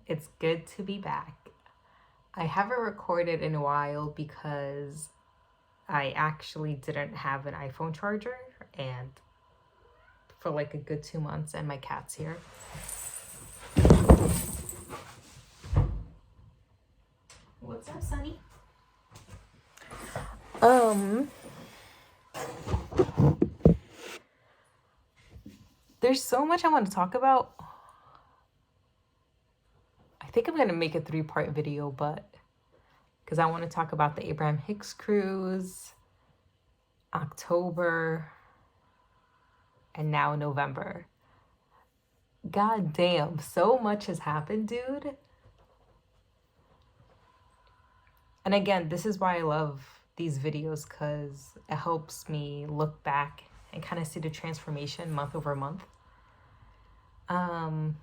It's good to be back. I haven't recorded in a while because I actually didn't have an iPhone charger and for like a good 2 months, and my cat's here. What's up, Sunny? There's so much I want to talk about. I think I'm gonna make a 3-part video, but because I want to talk about the Abraham Hicks cruise, October, and now November. God damn, so much has happened, dude. And again, this is why I love these videos, because it helps me look back and kind of see the transformation month over month. And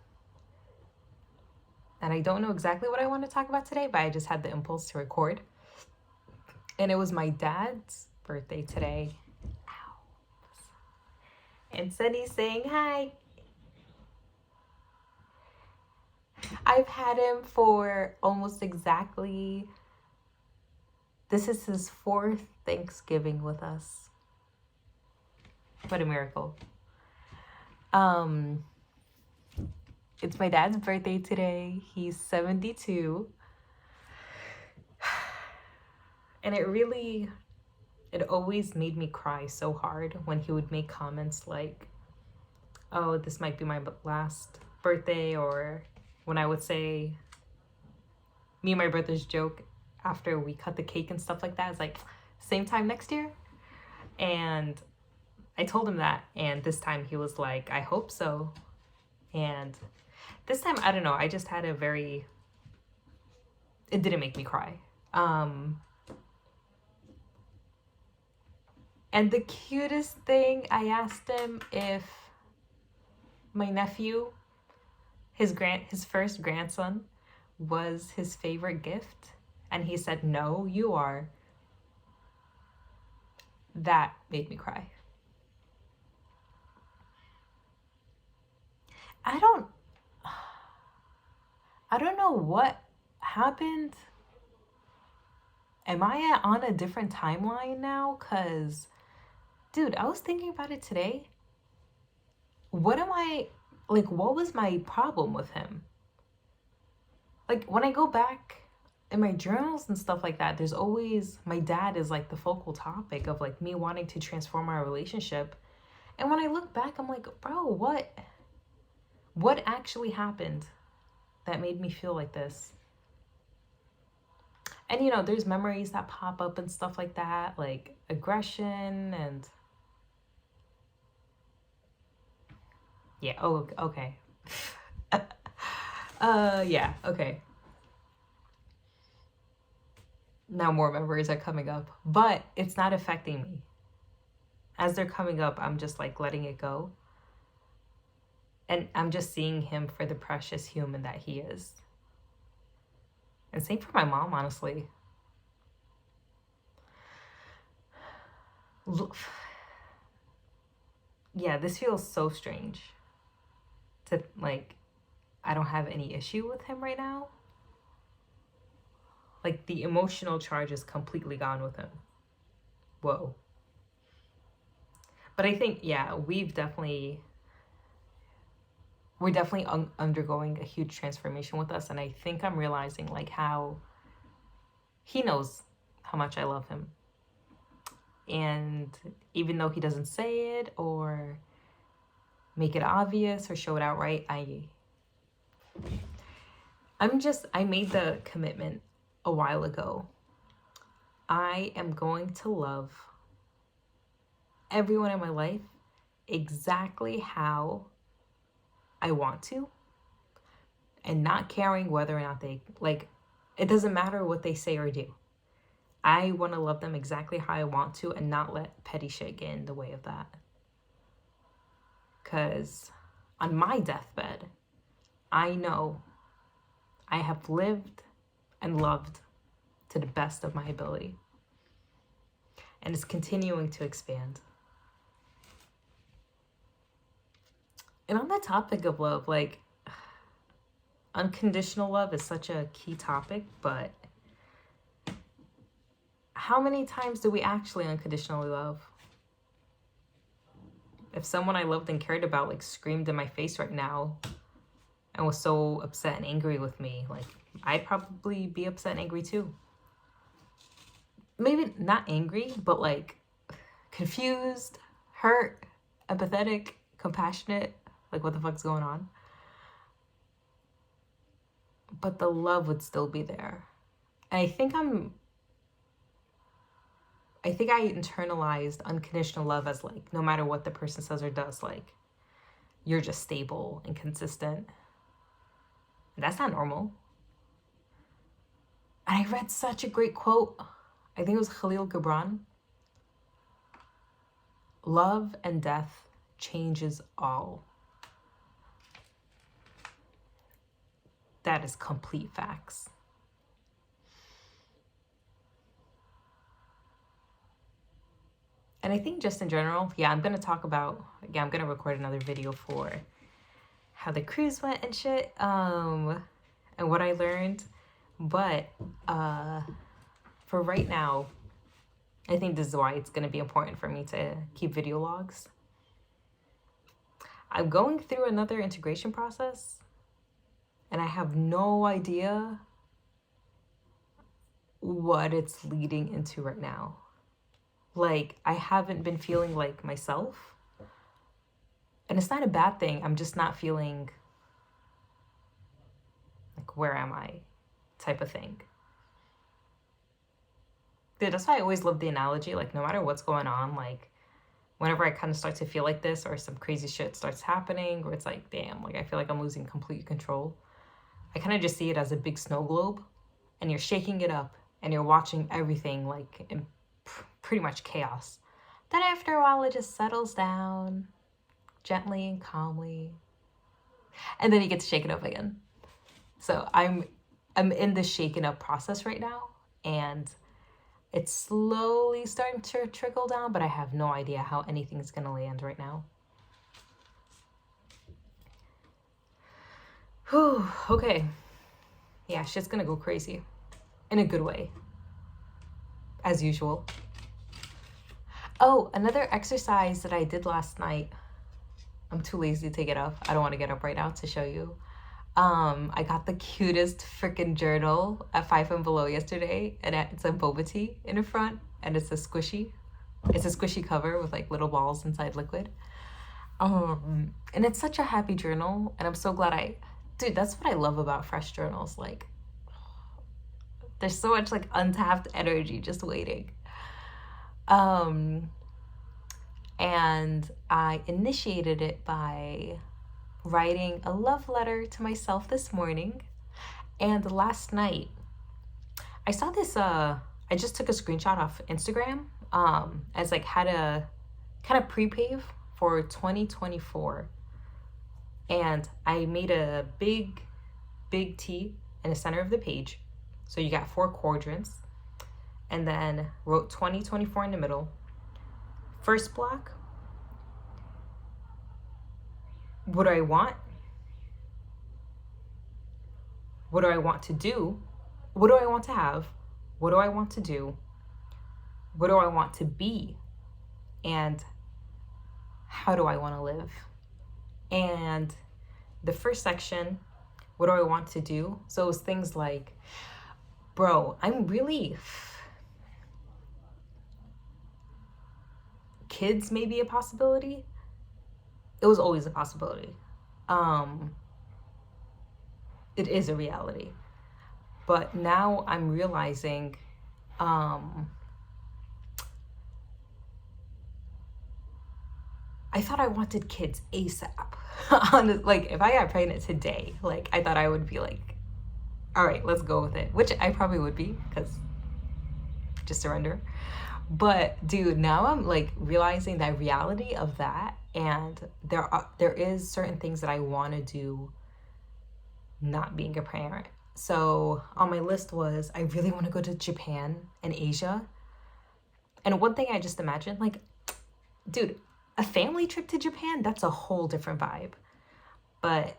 I don't know exactly what I want to talk about today, but I just had the impulse to record. And it was my dad's birthday today. Ow. And Sunny's saying hi. I've had him for almost exactly... This is his 4th Thanksgiving with us. What a miracle. It's my dad's birthday today. He's 72. And it always made me cry so hard when he would make comments like, oh, this might be my last birthday, or when I would say, me and my brother's joke after we cut the cake and stuff like that, it's like, same time next year? And I told him that, and this time he was like, I hope so. And this time, I don't know, I just had it didn't make me cry. And the cutest thing, I asked him if my nephew, his first grandson, was his favorite gift. And he said, no, you are. That made me cry. I don't know what happened. Am I on a different timeline now? Because, dude, I was thinking about it today. What was my problem with him? Like, when I go back in my journals and stuff like that, there's always, my dad is like the focal topic of like me wanting to transform our relationship. And when I look back, I'm like, bro, what actually happened that made me feel like this? And there's memories that pop up and stuff like that, like aggression and yeah. Oh, okay. Yeah, okay. Now more memories are coming up, but it's not affecting me. As they're coming up, I'm just like letting it go. And I'm just seeing him for the precious human that he is. And same for my mom, honestly. Yeah, this feels so strange. To like, I don't have any issue with him right now. Like, the emotional charge is completely gone with him. Whoa. But I think, yeah, we're definitely undergoing a huge transformation with us. And I think I'm realizing like how he knows how much I love him. And even though he doesn't say it or make it obvious or show it outright, I made the commitment a while ago. I am going to love everyone in my life exactly how I want to, and not caring whether or not they, like, it doesn't matter what they say or do. I want to love them exactly how I want to and not let petty shit get in the way of that. Because on my deathbed, I know I have lived and loved to the best of my ability. And it's continuing to expand. And on the topic of love, like, unconditional love is such a key topic, but how many times do we actually unconditionally love? If someone I loved and cared about like screamed in my face right now and was so upset and angry with me, like I'd probably be upset and angry too. Maybe not angry, but like confused, hurt, empathetic, compassionate, like what the fuck's going on? But the love would still be there. And I think I internalized unconditional love as like, no matter what the person says or does, like, you're just stable and consistent. And that's not normal. And I read such a great quote. I think it was Khalil Gibran. Love and death changes all. That is complete facts. And I think just in general, I'm going to talk about, I'm going to record another video for how the cruise went and shit, and what I learned. But for right now, I think this is why it's going to be important for me to keep video logs. I'm going through another integration process, and I have no idea what it's leading into right now. Like, I haven't been feeling like myself. And it's not a bad thing. I'm just not feeling like, where am I type of thing. Dude, that's why I always love the analogy. Like, no matter what's going on, like, whenever I kind of start to feel like this or some crazy shit starts happening, or it's like, damn, like, I feel like I'm losing complete control, I kind of just see it as a big snow globe, and you're shaking it up, and you're watching everything, like, in pretty much chaos. Then after a while, it just settles down gently and calmly, and then you get to shake it up again. So I'm in this shaken up process right now, and it's slowly starting to trickle down, but I have no idea how anything's gonna land right now. Whew, okay. Yeah, shit's gonna go crazy. In a good way. As usual. Oh, another exercise that I did last night. I'm too lazy to get up. I don't want to get up right now to show you. I got the cutest freaking journal at 5 and Below yesterday, and it's a boba tea in the front, and it's a squishy cover with like little balls inside liquid. And it's such a happy journal, and I'm so glad dude, that's what I love about fresh journals. Like, there's so much like untapped energy just waiting. And I initiated it by writing a love letter to myself this morning. And last night, I saw this, I just took a screenshot off Instagram, as like how to kind of pre-pave for 2024. And I made a big T in the center of the page. So you got 4 quadrants, and then wrote 2024 in the middle. First block, what do I want? What do I want to do? What do I want to have? What do I want to do? What do I want to be? And how do I want to live? And the first section, what do I want to do? So it was things like, bro, I'm really... Kids may be a possibility. It was always a possibility. It is a reality. But now I'm realizing I thought I wanted kids ASAP. Like, if I got pregnant today, like, I thought I would be like, all right, let's go with it. Which I probably would be, because just surrender. But dude, now I'm like realizing that reality of that, and there is certain things that I want to do not being a parent. So on my list was, I really want to go to Japan and Asia. And one thing I just imagined, like, dude, a family trip to Japan, that's a whole different vibe. But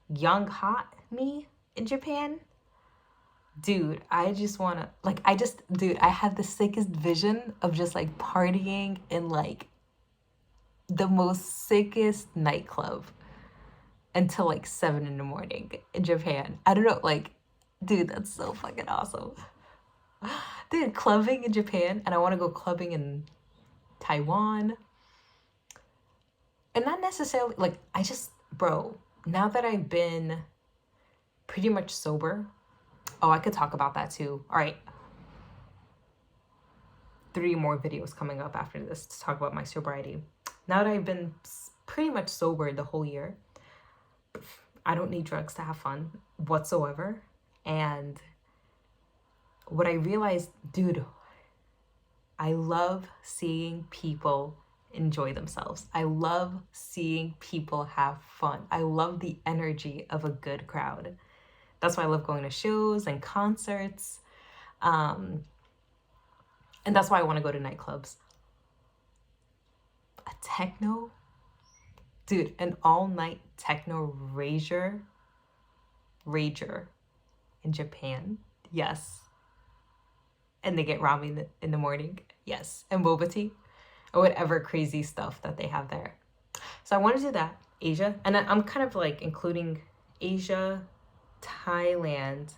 young, hot, me in Japan. Dude, I just wanna, like, dude, I had the sickest vision of just like partying in like the most sickest nightclub until like 7 in the morning in Japan. I don't know, like, dude, that's so fucking awesome. Dude, clubbing in Japan, and I wanna go clubbing in Taiwan. And not necessarily, like, bro, now that I've been pretty much sober, oh, I could talk about that too. All right. 3 more videos coming up after this to talk about my sobriety. Now that I've been pretty much sober the whole year, I don't need drugs to have fun whatsoever. And what I realized, dude, I love seeing people enjoy themselves. I love seeing people have fun. I love the energy of a good crowd. That's why I love going to shows and concerts. And that's why I want to go to nightclubs. A techno? Dude, an all-night techno rager in Japan. Yes. And they get ramen in the morning. Yes. And boba tea. Or whatever crazy stuff that they have there. So I want to do that. Asia. And I'm kind of like including Asia, Thailand,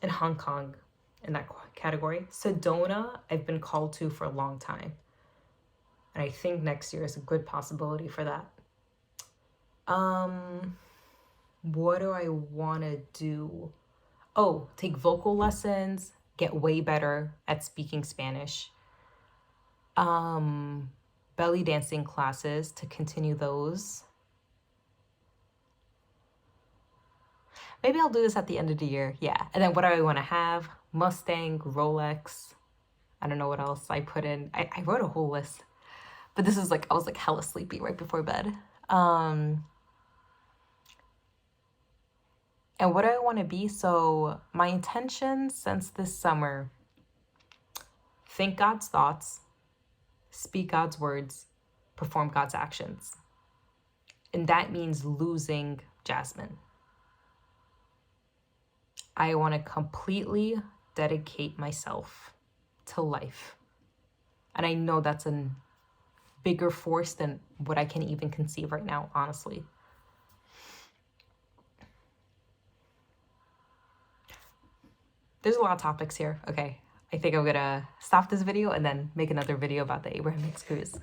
and Hong Kong in that category. Sedona, I've been called to for a long time. And I think next year is a good possibility for that. What do I want to do? Oh, take vocal lessons, get way better at speaking Spanish. Belly dancing classes to continue those. Maybe I'll do this at the end of the year. Yeah. And then what do I want to have? Mustang, Rolex. I don't know what else I put in. I wrote a whole list. But this is like, I was like hella sleepy right before bed. And what do I want to be? So my intention since this summer, think God's thoughts, speak God's words, perform God's actions. And that means losing Jasmine. I want to completely dedicate myself to life. And I know that's a bigger force than what I can even conceive right now, honestly. There's a lot of topics here. Okay, I think I'm gonna stop this video and then make another video about the Abraham Hicks cruise.